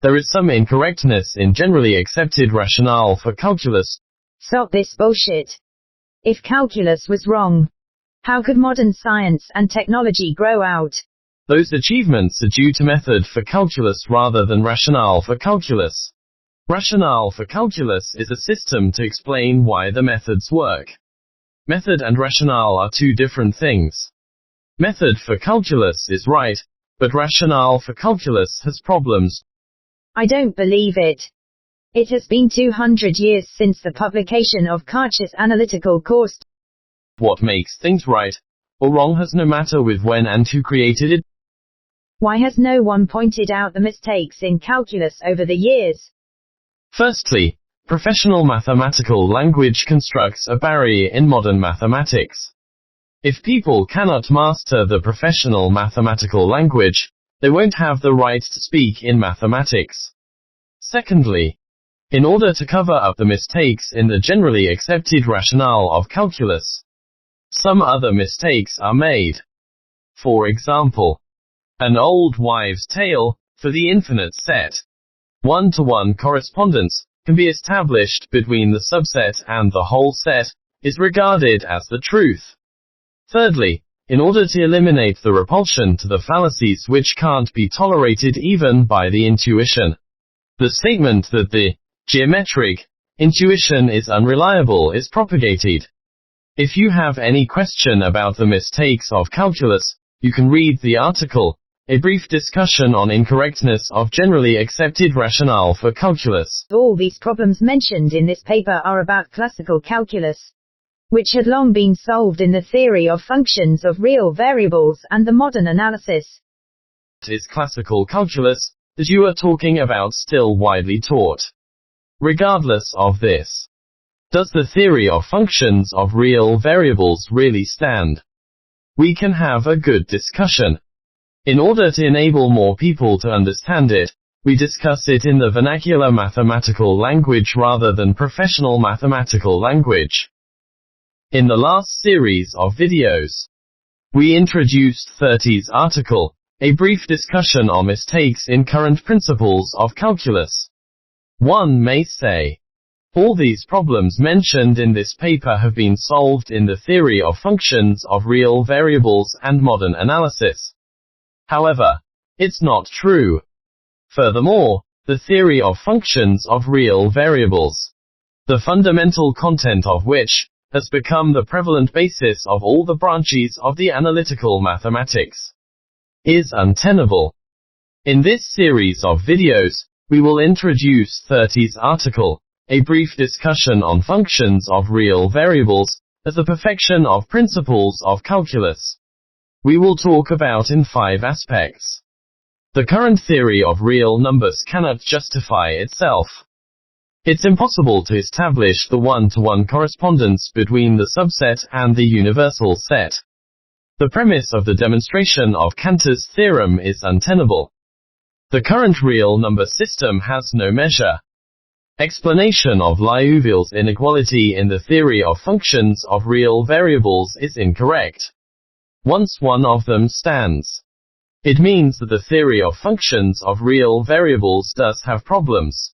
There is some incorrectness in generally accepted rationale for calculus. Stop this bullshit. If calculus was wrong, how could modern science and technology grow out? Those achievements are due to method for calculus rather than rationale for calculus. Rationale for calculus is a system to explain why the methods work. Method and rationale are two different things. Method for calculus is right, but rationale for calculus has problems. I don't believe it. It has been 200 years since the publication of Karcher's analytical course. What makes things right or wrong has no matter with when and who created it. Why has no one pointed out the mistakes in calculus over the years? Firstly, professional mathematical language constructs a barrier in modern mathematics. If people cannot master the professional mathematical language, they won't have the right to speak in mathematics. Secondly, in order to cover up the mistakes in the generally accepted rationale of calculus, some other mistakes are made. For example, an old wives' tale for the infinite set. One-to-one correspondence can be established between the subset and the whole set, is regarded as the truth. Thirdly, in order to eliminate the repulsion to the fallacies which can't be tolerated even by the intuition, the statement that the geometric intuition is unreliable is propagated. If you have any question about the mistakes of calculus, you can read the article, A Brief Discussion on Incorrectness of Generally Accepted Rationale for Calculus. All these problems mentioned in this paper are about classical calculus, which had long been solved in the theory of functions of real variables and the modern analysis. Is classical calculus that you are talking about still widely taught? Regardless of this, does the theory of functions of real variables really stand? We can have a good discussion. In order to enable more people to understand it, we discuss it in the vernacular mathematical language rather than professional mathematical language. In the last series of videos, we introduced 30's article, A Brief Discussion on Mistakes in Current Principles of Calculus. One may say, all these problems mentioned in this paper have been solved in the theory of functions of real variables and modern analysis. However, it's not true. Furthermore, the theory of functions of real variables, the fundamental content of which has become the prevalent basis of all the branches of the analytical mathematics, is untenable. In this series of videos, we will introduce 30's article, A Brief Discussion on Functions of Real Variables, as the perfection of principles of calculus. We will talk about in 5 aspects. The current theory of real numbers cannot justify itself. It's impossible to establish the one-to-one correspondence between the subset and the universal set. The premise of the demonstration of Cantor's theorem is untenable. The current real number system has no measure. Explanation of Liouville's inequality in the theory of functions of real variables is incorrect. Once one of them stands, it means that the theory of functions of real variables does have problems.